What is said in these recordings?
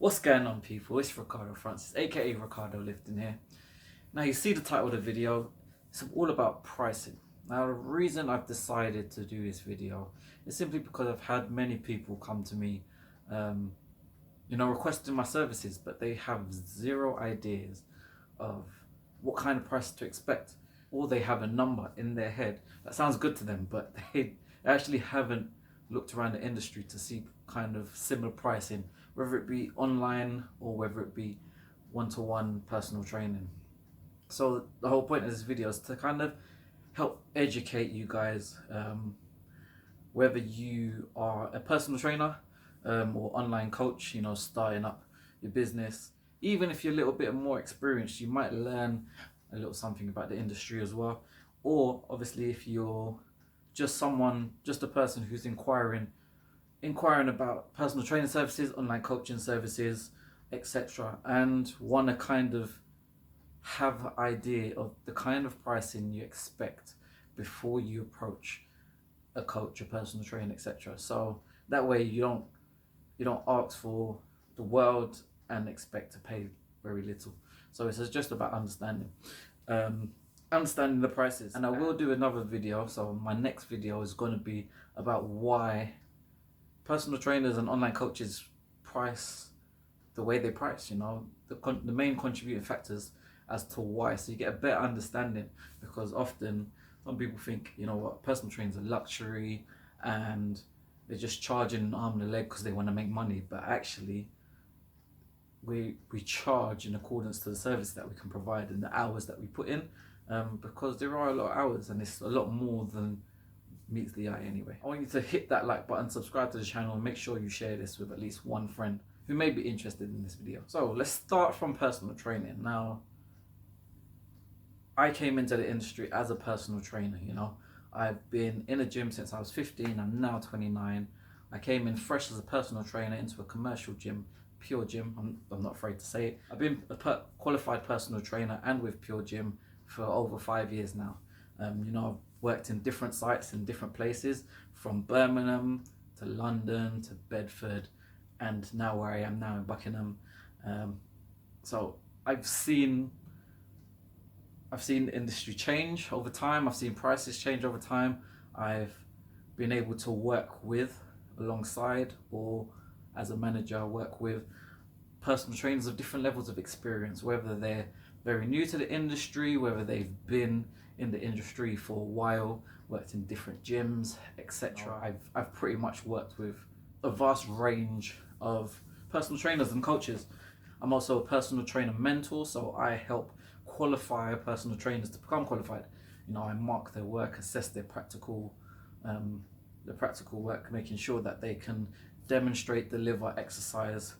What's going on, people? It's Ricardo Francis, aka Ricardo Lifting here. Now, you see the title of the video, it's all about pricing. Now, the reason I've decided to do this video is simply because I've had many people come to me, requesting my services, but they have zero ideas of what kind of price to expect. Or they have a number in their head that sounds good to them, but they actually haven't looked around the industry to see kind of similar pricing, whether it be online or whether it be one-to-one personal training. So the whole point of this video is to kind of help educate you guys, whether you are a personal trainer or online coach, starting up your business. Even if you're a little bit more experienced, you might learn a little something about the industry as well. Or obviously, if you're just a person who's inquiring about personal training services, online coaching services, etc., and want to kind of have an idea of the kind of pricing you expect before you approach a coach, a personal trainer, etc. So that way you don't ask for the world and expect to pay very little. So it's just about understanding the prices. And I will do another video. So my next video is going to be about why personal trainers and online coaches price the way they price, the main contributing factors as to why, so you get a better understanding. Because often some people think, personal trainers are luxury and they're just charging an arm and a leg because they want to make money, but actually we charge in accordance to the service that we can provide and the hours that we put in, because there are a lot of hours and it's a lot more than meets the eye anyway. I want you to hit that like button, subscribe to the channel, and make sure you share this with at least one friend who may be interested in this video. So let's start from personal training. Now, I came into the industry as a personal trainer. I've been in a gym since I was 15. I'm now 29. I came in fresh as a personal trainer into a commercial gym, Pure Gym. I'm not afraid to say it. I've been a qualified personal trainer and with Pure Gym for over 5 years now. I've worked in different sites in different places, from Birmingham to London to Bedford, and now where I am now in Buckingham. So I've seen the industry change over time. I've seen prices change over time. I've been able to work with, alongside, or as a manager, work with personal trainers of different levels of experience, whether they're very new to the industry, whether they've been in the industry for a while, worked in different gyms, etc. I've pretty much worked with a vast range of personal trainers and coaches. I'm also a personal trainer mentor, so I help qualify personal trainers to become qualified. I mark their work, assess their practical work, making sure that they can demonstrate, deliver, exercise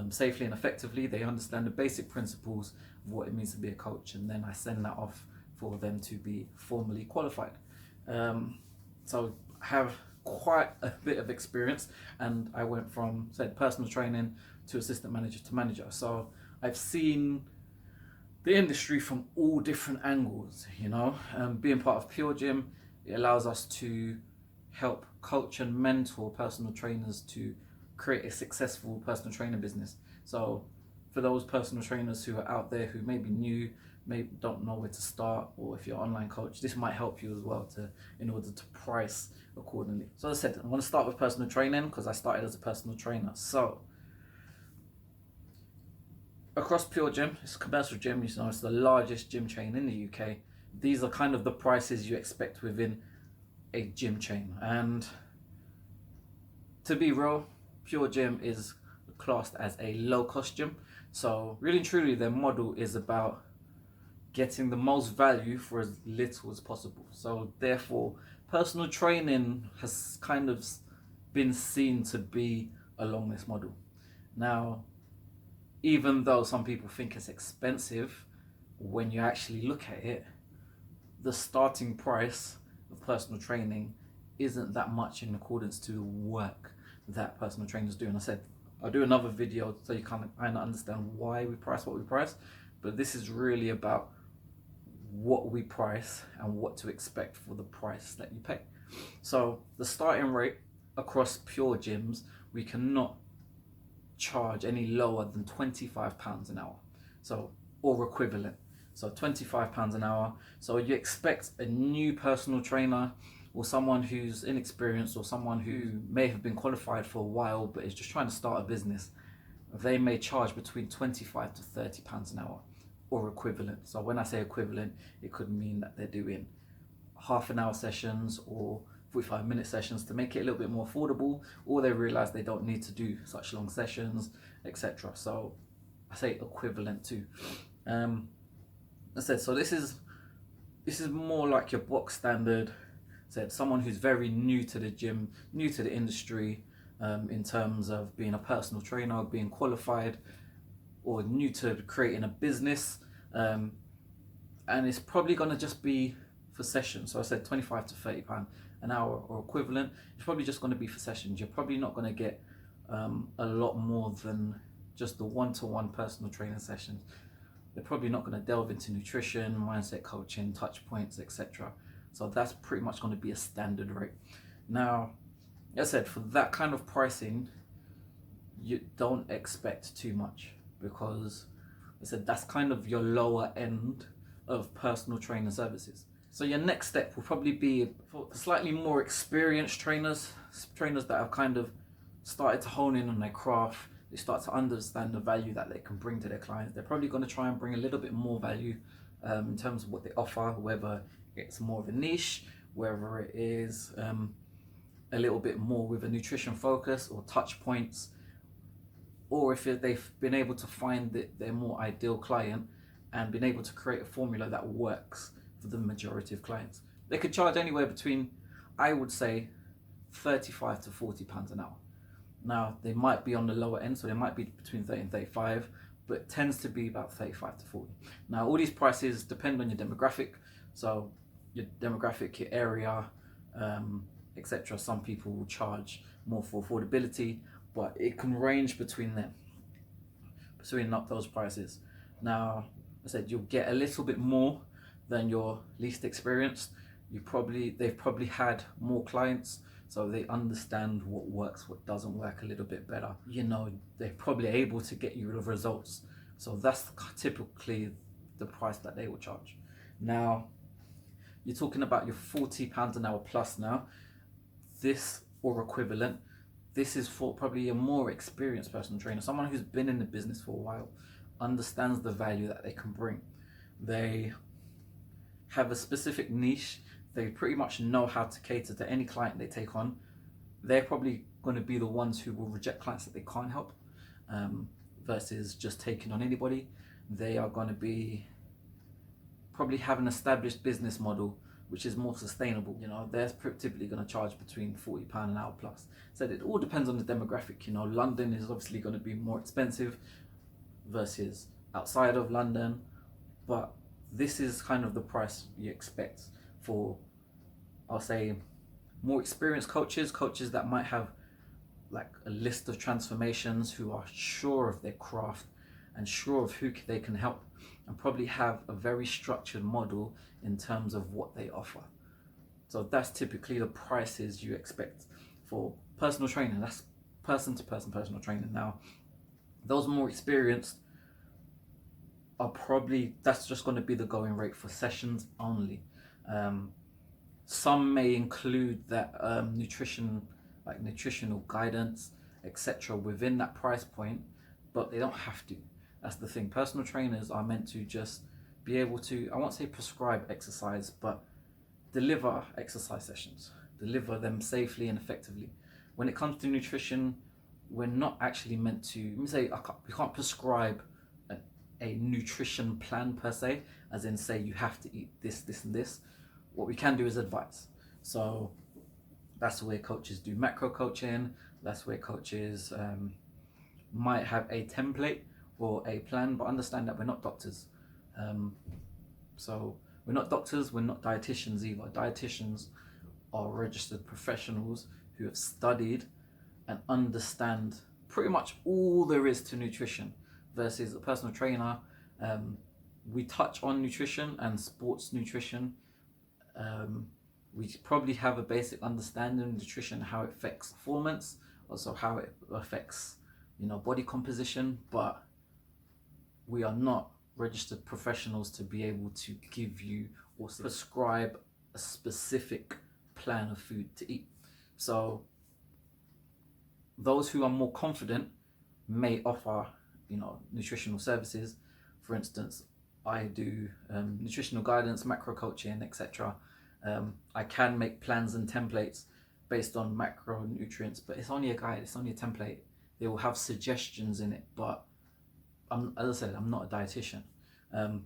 safely and effectively. They understand the basic principles of what it means to be a coach, and then I send that off for them to be formally qualified. So I have quite a bit of experience, and I went from, said, personal training to assistant manager to manager. So I've seen the industry from all different angles. Being part of Pure Gym, it allows us to help coach and mentor personal trainers to create a successful personal trainer business. So for those personal trainers who are out there who may be new, maybe don't know where to start, or if you're an online coach, this might help you as well in order to price accordingly. So as I said, I'm going to start with personal training because I started as a personal trainer. So across Pure Gym, it's a commercial gym, it's the largest gym chain in the UK. These are kind of the prices you expect within a gym chain. And to be real, Pure Gym is classed as a low-cost gym. So really and truly, their model is about getting the most value for as little as possible. So therefore, personal training has kind of been seen to be along this model. Now, even though some people think it's expensive, when you actually look at it, the starting price of personal training isn't that much in accordance to the work that personal trainers do. And I said, I'll do another video so you kind of understand why we price what we price. But this is really about what we price and what to expect for the price that you pay. So the starting rate across Pure Gyms, we cannot charge any lower than £25 an hour, so, or equivalent. So £25 an hour. So you expect a new personal trainer or someone who's inexperienced or someone who may have been qualified for a while but is just trying to start a business, they may charge between £25 to £30 an hour or equivalent. So when I say equivalent, it could mean that they're doing half an hour sessions or 45-minute sessions to make it a little bit more affordable, or they realize they don't need to do such long sessions, etc. So I say equivalent to. I said, so this is more like your box standard. Said someone who's very new to the gym, new to the industry, in terms of being a personal trainer, being qualified, or new to creating a business, and it's probably going to just be for sessions. So I said £25 to £30 an hour or equivalent. It's probably just going to be for sessions. You're probably not going to get a lot more than just the one-to-one personal training sessions. They're probably not going to delve into nutrition, mindset coaching, touch points, etc. So that's pretty much going to be a standard rate. Now, as I said, for that kind of pricing, you don't expect too much, because I said that's kind of your lower end of personal trainer services. So your next step will probably be for slightly more experienced trainers that have kind of started to hone in on their craft. They start to understand the value that they can bring to their clients. They're probably going to try and bring a little bit more value in terms of what they offer, whether it's more of a niche, whether it is a little bit more with a nutrition focus or touch points, or if they've been able to find their more ideal client and been able to create a formula that works for the majority of clients. They could charge anywhere between, I would say, £35 to £40 an hour. Now, they might be on the lower end, so they might be between 30 and 35, but it tends to be about 35 to 40. Now, all these prices depend on your demographic, so your demographic, your area, etc. Some people will charge more for affordability, but it can range between them, between up those prices. Now, I said you'll get a little bit more than your least experienced. They've probably had more clients, so they understand what works, what doesn't work a little bit better. You know, they're probably able to get you the results. So that's typically the price that they will charge. Now, you're talking about your £40 an hour plus now. This or equivalent. This is for probably a more experienced personal trainer, someone who's been in the business for a while, understands the value that they can bring. They have a specific niche. They pretty much know how to cater to any client they take on. They're probably going to be the ones who will reject clients that they can't help, versus just taking on anybody. They are going to be probably have an established business model which is more sustainable. You know, they're typically going to charge between £40 an hour plus. So it all depends on the demographic. You know, London is obviously going to be more expensive versus outside of London, but this is kind of the price you expect for, I'll say, more experienced coaches that might have like a list of transformations, who are sure of their craft and sure of who they can help, and probably have a very structured model in terms of what they offer. So that's typically the prices you expect for personal training. That's person to person personal training. Now, those more experienced are probably, that's just going to be the going rate for sessions only. Some may include that nutrition, like nutritional guidance, etc. within that price point, but they don't have to. That's the thing. Personal trainers are meant to just be able to, I won't say prescribe exercise, but deliver exercise sessions, deliver them safely and effectively. When it comes to nutrition, we're not actually meant to, let me say, we can't prescribe a nutrition plan per se, as in say you have to eat this, this and this. What we can do is advice. So that's where coaches do macro coaching. That's where coaches might have a template or a plan, but understand that we're not doctors. So we're not doctors, we're not dietitians either. Dietitians are registered professionals who have studied and understand pretty much all there is to nutrition, versus a personal trainer. We touch on nutrition and sports nutrition. We probably have a basic understanding of nutrition, how it affects performance, also how it affects body composition, but we are not registered professionals to be able to give you or prescribe a specific plan of food to eat. So those who are more confident may offer, nutritional services. For instance, I do nutritional guidance, macro coaching, etc. I can make plans and templates based on macronutrients, but it's only a guide, it's only a template. They will have suggestions in it, but as I said, I'm not a dietitian.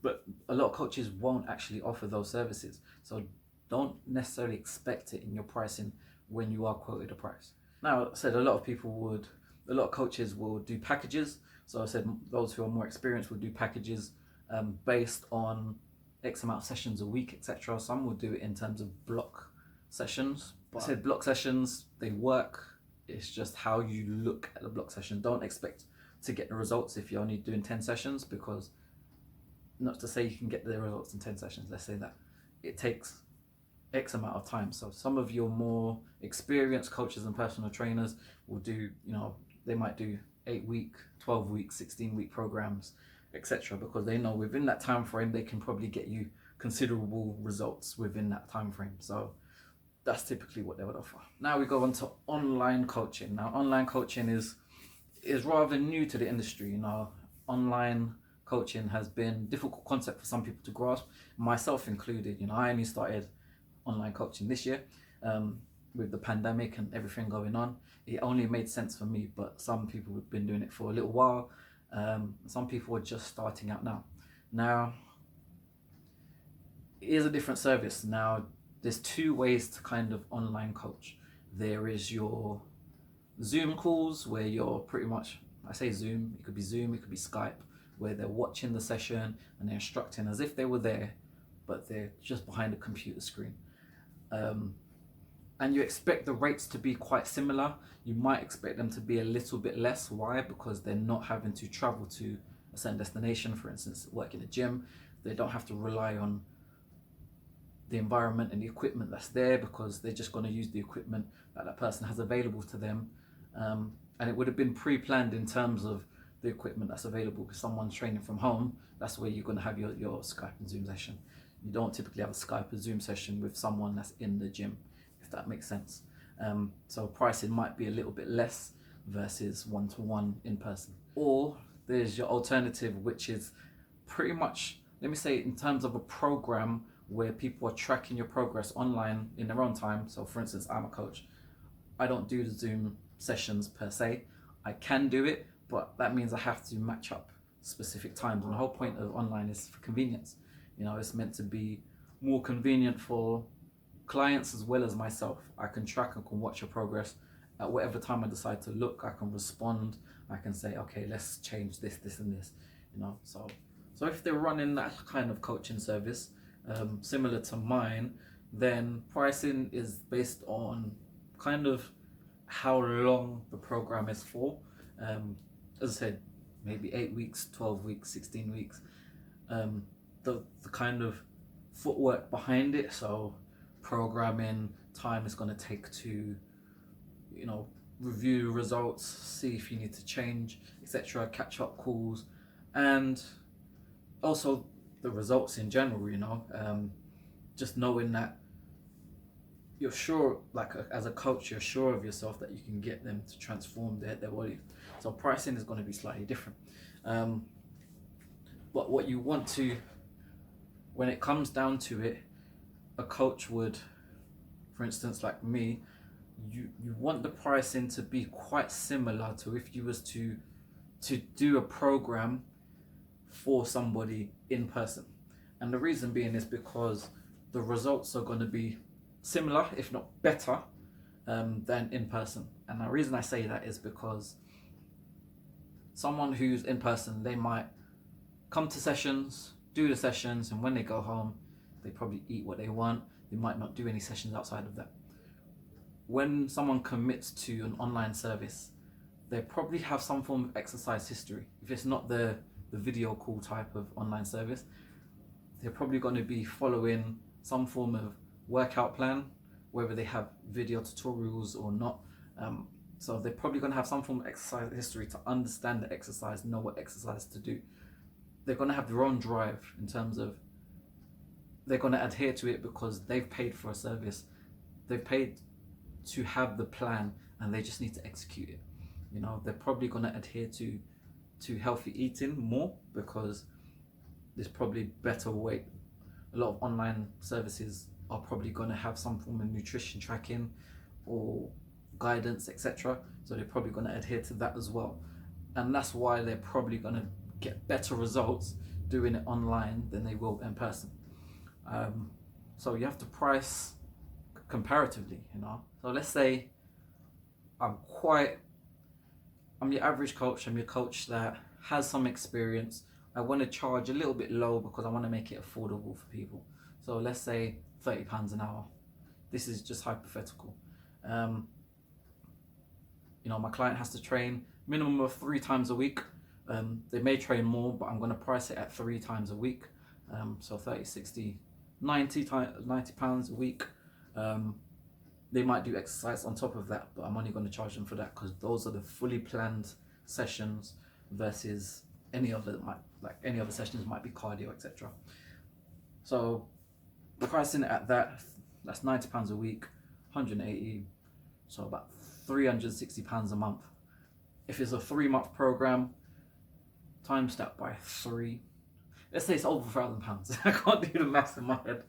But a lot of coaches won't actually offer those services. So don't necessarily expect it in your pricing when you are quoted a price. Now, I said a lot of coaches will do packages. So I said those who are more experienced will do packages based on X amount of sessions a week, etc. Some will do it in terms of block sessions. But I said block sessions, they work. It's just how you look at the block session. Don't expect to get the results if you're only doing 10 sessions, because not to say you can get the results in 10 sessions, let's say that it takes X amount of time. So some of your more experienced coaches and personal trainers will do, they might do 8-week, 12-week, 16-week programs, etc., because they know within that time frame they can probably get you considerable results within that time frame. So that's typically what they would offer. Now we go on to online coaching. Now online coaching is rather new to the industry. Online coaching has been a difficult concept for some people to grasp, myself included. I only started online coaching this year with the pandemic and everything going on. It only made sense for me, but some people have been doing it for a little while. Some people are just starting out now. Now, it is a different service. Now, there's two ways to kind of online coach. There is your Zoom calls where you're pretty much, I say Zoom, it could be Skype, where they're watching the session and they're instructing as if they were there, but they're just behind a computer screen. And you expect the rates to be quite similar. You might expect them to be a little bit less. Why? Because they're not having to travel to a certain destination, for instance, work in a gym. They don't have to rely on the environment and the equipment that's there, because they're just going to use the equipment that person has available to them. And it would have been pre-planned in terms of the equipment that's available. Because someone's training from home, that's where you're going to have your Skype and Zoom session. You don't typically have a Skype or Zoom session with someone that's in the gym, if that makes sense. So pricing might be a little bit less versus one-to-one in person. Or there's your alternative, which is pretty much, let me say, in terms of a program where people are tracking your progress online in their own time. So for instance, I'm a coach. I don't do the Zoom sessions per se. I can do it, but that means I have to match up specific times. And the whole point of online is for convenience. It's meant to be more convenient for clients as well as myself. I can track and can watch your progress at whatever time I decide to look. I can respond. I can say, okay, let's change this, this, and this. So if they're running that kind of coaching service, similar to mine, then pricing is based on kind of how long the program is for. As I said, maybe 8 weeks, 12 weeks, 16 weeks. The kind of footwork behind it, so programming time is going to take to review results, see if you need to change, etc., catch up calls, and also the results in general. Just knowing that you're sure, as a coach, you're sure of yourself that you can get them to transform their body. So pricing is going to be slightly different. But what you want to, when it comes down to it, a coach would, for instance, like me, you want the pricing to be quite similar to if you was to do a program for somebody in person. And the reason being is because the results are going to be similar, if not better, than in person. And the reason I say that is because someone who's in person, they might come to sessions, do the sessions, and when they go home, they probably eat what they want. They might not do any sessions outside of that. When someone commits to an online service, they probably have some form of exercise history. If it's not the video call type of online service, they're probably going to be following some form of workout plan, whether they have video tutorials or not. So they're probably going to have some form of exercise history to understand the exercise, know what exercise to do. They're going to have their own drive in terms of they're going to adhere to it because they've paid for a service. They've paid to have the plan and they just need to execute it. You know, they're probably going to adhere to healthy eating more because there's probably better way. A lot of online services are probably going to have some form of nutrition tracking or guidance, etc. So they're probably going to adhere to that as well. And that's why they're probably going to get better results doing it online than they will in person. So you have to price comparatively, you know. So let's say I'm your average coach, I'm your coach that has some experience. I want to charge a little bit low because I want to make it affordable for people. So let's say £30 an hour. This is just hypothetical. You know, my client has to train minimum of 3 times a week. They may train more, but I'm going to price it at 3 times a week. So 30, 60, 90 pounds a week. They might do exercise on top of that, but I'm only going to charge them for that because those are the fully planned sessions versus any other sessions might be cardio, etc. So pricing it at that's £90 a week, 180, so about £360 a month. If it's a 3-month program, times that by 3. Let's say it's over £1,000. I can't do the maths in my head.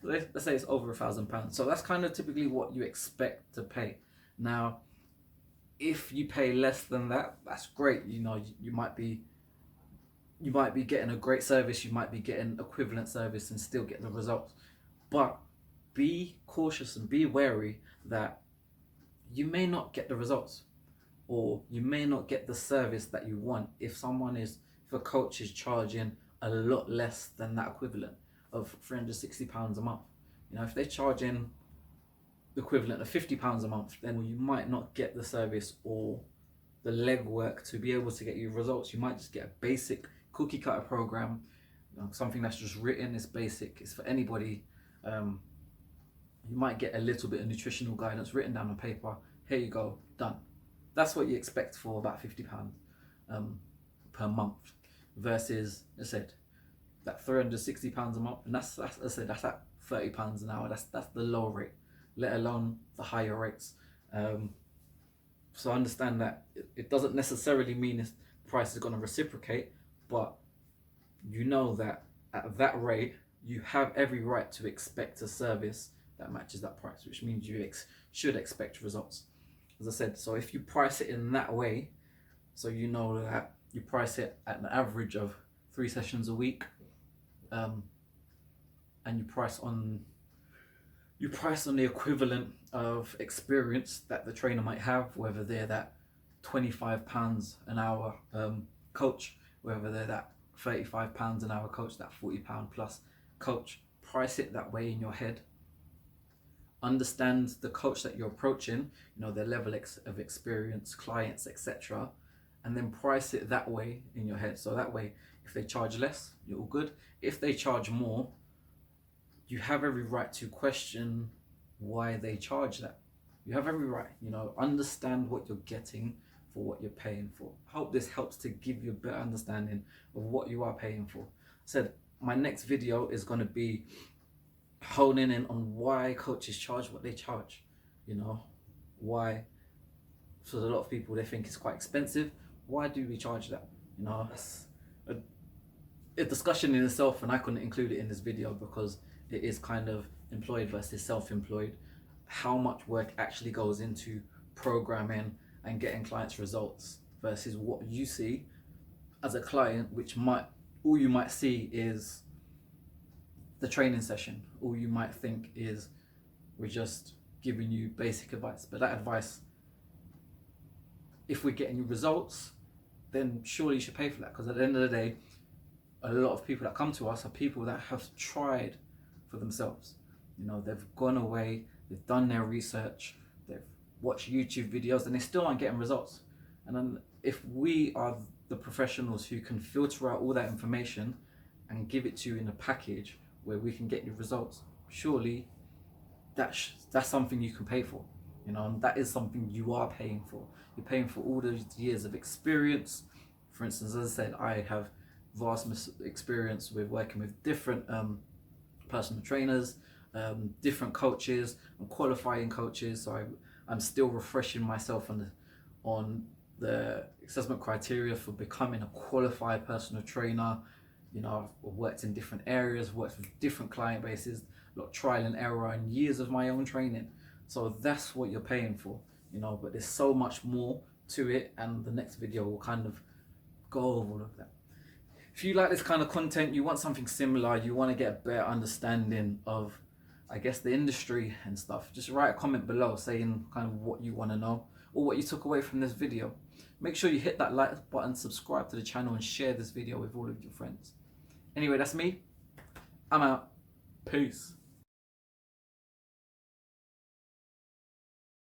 Let's say it's over £1,000. So that's kind of typically what you expect to pay. Now, if you pay less than that, that's great. You know, you might be getting a great service. You might be getting equivalent service and still get the results. But be cautious and be wary that you may not get the results, or you may not get the service that you want if a coach is charging a lot less than that equivalent of £360 a month. You know, if they're charging the equivalent of £50 a month, then you might not get the service or the legwork to be able to get you results. You might just get a basic cookie cutter program, you know, something that's just written, it's basic, it's for anybody. You might get a little bit of nutritional guidance written down on paper. Here you go, done. That's what you expect for about £50 per month, versus, as I said, that £360 a month, and that's at £30 an hour. That's the low rate, let alone the higher rates. So understand that it doesn't necessarily mean the price is going to reciprocate, but you know that at that rate you have every right to expect a service that matches that price, which means you should expect results. As I said, so if you price it in that way, so you know that you price it at an average of 3 sessions a week, and you price on the equivalent of experience that the trainer might have, whether they're that £25 an hour coach, whether they're that £35 an hour coach, that £40 plus coach. Price it that way in your head. Understand the coach that you're approaching, you know, their level of experience, clients, etc., and then price it that way in your head. So that way, if they charge less, you're all good. If they charge more, you have every right to question why they charge that. You have every right, you know, understand what you're getting for what you're paying for. I hope this helps to give you a better understanding of what you are paying for. I said my next video is going to be honing in on why coaches charge what they charge. You know, why, for a lot of people, they think it's quite expensive. Why do we charge that? You know, it's a discussion in itself, and I couldn't include it in this video because it is kind of employed versus self-employed. How much work actually goes into programming and getting clients results versus what you see as a client, which all you might see is the training session. All you might think is we're just giving you basic advice, but that advice, if we're getting you results, then surely you should pay for that, because at the end of the day, a lot of people that come to us are people that have tried for themselves. You know, they've gone away, they've done their research, they've watched YouTube videos, and they still aren't getting results. And then if we are the professionals who can filter out all that information and give it to you in a package where we can get you results, surely that's something you can pay for. You you know, and that is something you are paying for. You're paying for all those years of experience. For instance, as I said, I have vast experience with working with different personal trainers, different coaches and qualifying coaches. So I'm still refreshing myself on the assessment criteria for becoming a qualified personal trainer. You know, I've worked in different areas, worked with different client bases, a lot of trial and error and years of my own training. So that's what you're paying for, you know, but there's so much more to it, and the next video will kind of go over all of that. If you like this kind of content, you want something similar, you want to get a better understanding of, I guess, the industry and stuff, just write a comment below saying kind of what you want to know or what you took away from this video. Make sure you hit that like button, subscribe to the channel and share this video with all of your friends. Anyway, that's me. I'm out. Peace.